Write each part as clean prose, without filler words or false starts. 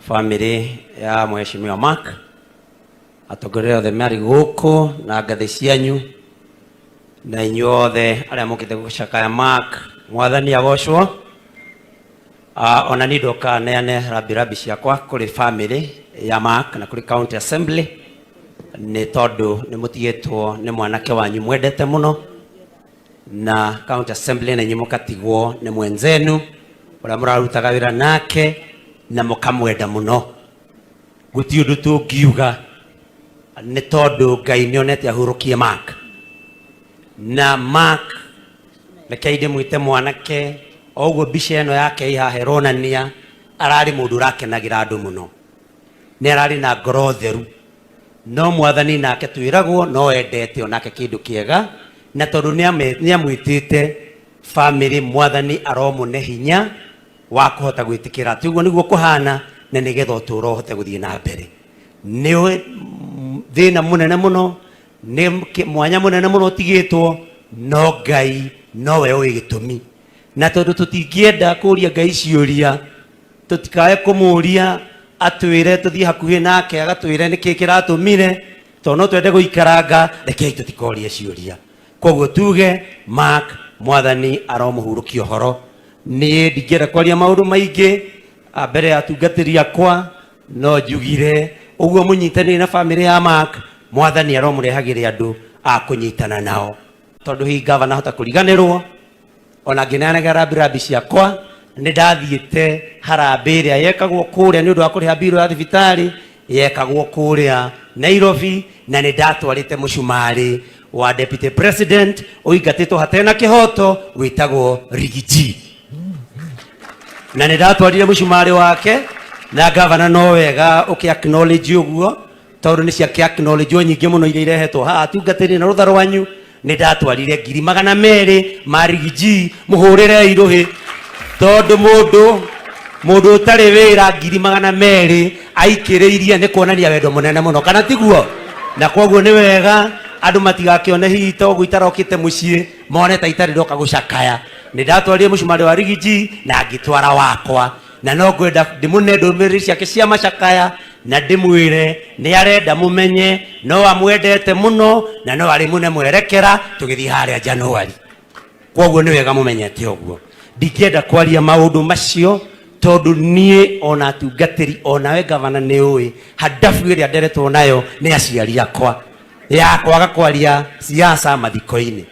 family ya Mheshimiwa Mark atogorero the mari guko na ngathe cianyu na inyuothe aria mukite gucakaya Mark mwathani agocwo. Ona ni ndoka neane rabirabi ciakwa kuri family ya Mark na kuri county assembly ni tondu ni mutigitwo ni mwanake wanyu mwendete muno na county assembly na nyimukatigwo ni mwenzenu ura murarutaga wira nake na mukamwenda muno. Guti undu tungiuga ni tondu Ngai nionete ahurukie Mark na Mark lekeide mwite mwanake ogwo bica eno yake ihaheronania arari mundu rakenagira andu muno ni arari na ngoro theru no mwathani nake twiragwo no endete onake kindu kiega na tondu ni amwitite family mwathani aromune hinya wa kuhota gwitikira tiguo niguo kuhana na nigetho turo hote guthie na mbere. Ni thina munene muno ni mwanya munene muno tigitwo no Ngai nowe oĩ gĩtũmi na tondu tutingienda kuria Ngai ciuria tutikae kumuria atwire tuthie hakuhi nake agatwire niki kiratumire tondu twende guikaranga rekei tutikorie ciuria. Koguo tuge Mark mwathani aromuhurukia horo ni ndingera kwaria maundu maingi mbere ya tungatiri akwa no njugire uguo munyitani na family ya Mark mwathani aromurehagire andu akunyitana nao tondu hi governor hota kuriganirwo ona ngineanaga rabirabi ciakwa ni ndathiite harambe iria yekagwo kuria ni undu wa kuriha biro ya thibitari yekagwo kuria Nairobi na ni ndatwarite mucumari wa deputy president uingatitwo hatena kihoto witagwo Rigiji na ni ndatwarire mucumari wake na governor no wega acknowledge uguo tondu ni cia acknowledge nyingi muno iria irehetwo ha tungatiri na rutharo wanyu ni ndatwarire 200 Rigiji muhurire iruhi tondu mundu utari wira 200 aikiriirie ni kuonania wendo munene muno kana tiguo. Na koguo ni wega andu matigakione hito guitara okite mucii mone ta itari ndoka gucakaya. Ni ndatwarire mucumari wa Rigiji na ngitwara wakwa na no ngwenda ndimune ndumiri ciake cia macakaya na ndimwire ni arenda mumenye no amwendete muno na no ari mune mwerekera tugithii haria Januari. Koguo ni wega mumenyete uguo ndingenda kwaria maundu macio tondu nie ona tungatiri ona we governor ni ui hadafu iria nderetwo nayo ni aciari akwa ya kwaga kwaria siasa mathiko-ini.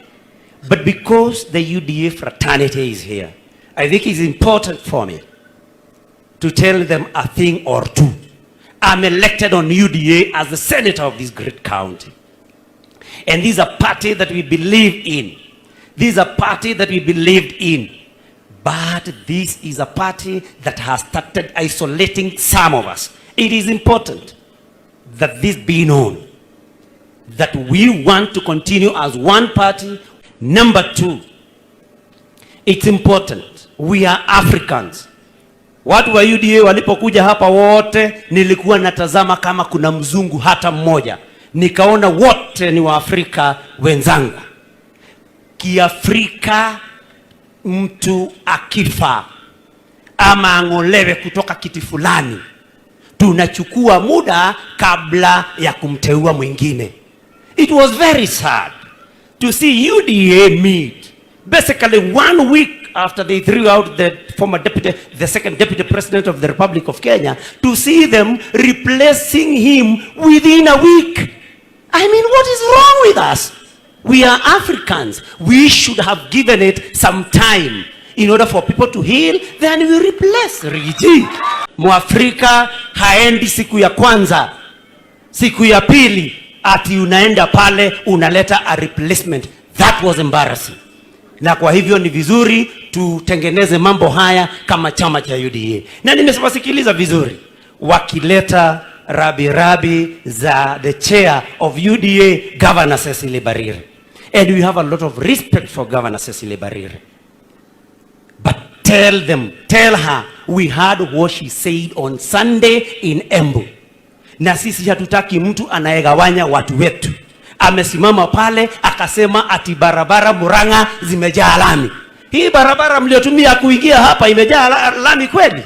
But because the UDA fraternity is here, I think it's important for me to tell them a thing or two. I'm elected on UDA as the senator of this great county. And this is a party that we believe in. This is a party that we believed in. But this is a party that has started isolating some of us. It is important that this be known, that we want to continue as one party. Number two, it's important. We are Africans. Watu wa UDA walipokuja hapa wote nilikuwa natazama kama kuna mzungu hata mmoja. Nikaona wote ni Waafrika wenzangu. Kiafrika mtu akifa ama angolewe kutoka kiti fulani tunachukua muda kabla ya kumteua mwingine. It was very sad to see UDA meet basically 1 week after they threw out the second deputy president of the Republic of Kenya, to see them replacing him within a week. I mean, what is wrong with us? We are Africans. We should have given it some time in order for people to heal, then we replace Rigiji. Mwafrika haendi siku ya kwanza, siku ya pili ati unaenda pale unaleta a replacement. That was embarrassing. Na kwa hivyo ni vizuri tutengeneze mambo haya kama chama cha UDA. Na nimesikiliza vizuri wakileta rabi za the chair of UDA, Governor Cecily Barire. And we have a lot of respect for Governor Cecily Barire. But tell her we heard what she said on Sunday in Embu. Na sisi hatutaki mtu anayegawanya watu wetu. Amesimama pale akasema ati barabara Murang'a zimejaa lami. Hii barabara mliotumia kuingia hapa imejaa lami kweli?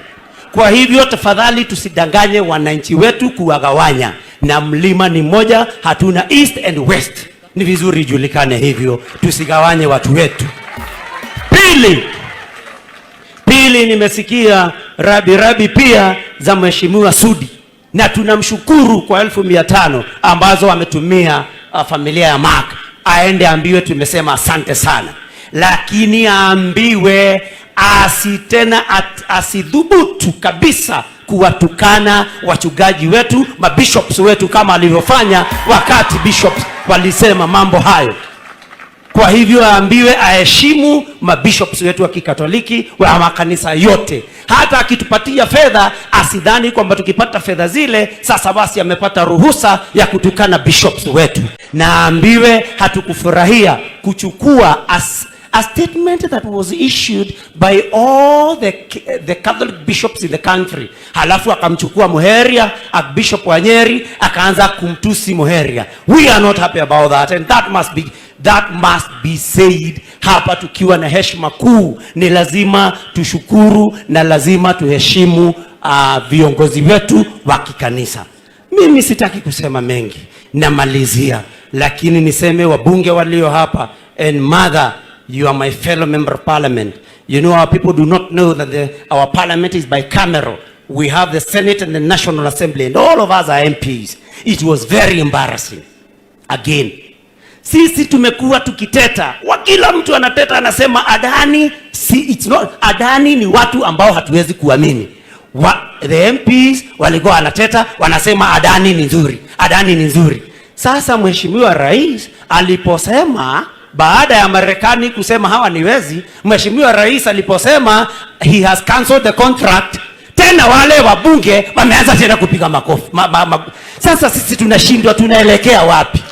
Kwa hivyo tafadhali tusidanganye wananchi wetu kuwagawanya, na mlima ni moja, hatuna east and west. Ni vizuri ijulikane hivyo, tusigawanye watu wetu. Pili, nimesikia rabi pia za Mheshimiwa Sudi, na tunamshukuru kwa 1500 ambazo ametumia familia ya Mark. Aende ambiwe tumesema asante sana, lakini aambiwe asidhubutu kabisa kuwatukana wachungaji wetu, mabishops wetu, kama alivyofanya wakati bishops walisema mambo hayo. Kwa hivyo aambiwe aheshimu mabishops wetu wa Kikatoliki wa makanisa yote. Hata akitupatia fedha, asidhani kwamba tukipata fedha zile sasa basi amepata ruhusa ya kutukana bishops wetu. Na aambiwe hatukufurahia kuchukua a statement that was issued by all the Catholic bishops in the country. Halafu akamchukua Muheria, Bishop wa Nyeri, akaanza kumtusi Muheria. We are not happy about that, and that must be said hapa tukiwa na heshima kuu. Ni lazima tushukuru na lazima tuheshimu viongozi wetu wa kikanisa. Mimi sitaki kusema mengi, namalizia, lakini niseme wabunge walio hapa, and mother, you are my fellow member of parliament. You know, our people do not know that our parliament is bicameral. We have the Senate and the National Assembly, and all of us are MPs. It was very embarrassing. Again, sisi tumekuwa tukiteta, kila mtu anateta, anasema Adani, Adani ni watu ambao hatuwezi kuamini. The MPs walikuwa wanateta, wanasema Adani ni nzuri, Adani ni nzuri. Sasa Mheshimiwa Rais aliposema, baada ya Marekani kusema hawa ni wezi, Mheshimiwa Rais aliposema he has cancelled the contract, tena wale wabunge wameanza tena kupiga makofi. Sasa sisi tunashindwa, tunaelekea wapi?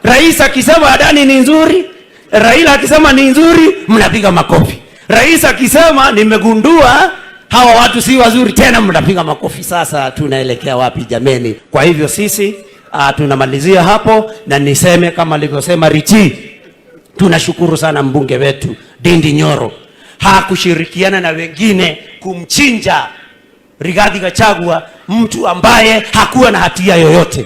Rais akisema Adani ni nzuri, Raila akisema ni nzuri, mnapiga makofi. Rais akisema nimegundua hawa watu si wazuri, tena mnapiga makofi. Sasa tunaelekea wapi jameni? Kwa hivyo sisi tunamalizia hapo, na niseme kama alivyosema Richi, tunashukuru sana mbunge wetu Ndindi Nyoro. Hakushirikiana na wengine kumchinja Rigathi Gachagua, mtu ambaye hakuwa na hatia yoyote.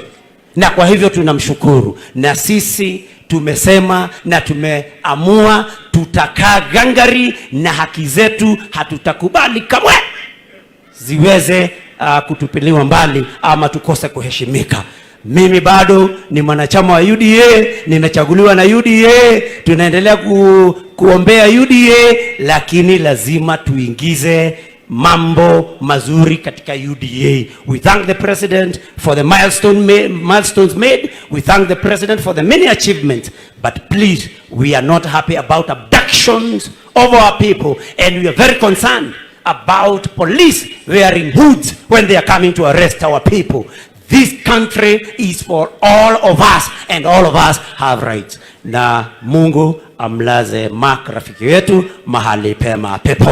Na kwa hivyo tunamshukuru, na sisi tumesema na tumeamua tutakaa gangari na haki zetu, hatutakubali kamwe ziweze kutupiliwa mbali ama tukose kuheshimika. Mimi bado ni mwanachama wa UDA, nimechaguliwa na UDA, tunaendelea kuombea UDA, lakini lazima tuingize mambo mazuri katika UDA. We thank the president for the milestones made. We thank the president for the many achievements. But please, we are not happy about abductions of our people, and we are very concerned about police wearing hoods when they are coming to arrest our people. This country is for all of us, and all of us have rights. Na Mungu amlaze Mark rafiki wetu mahali pema pepo.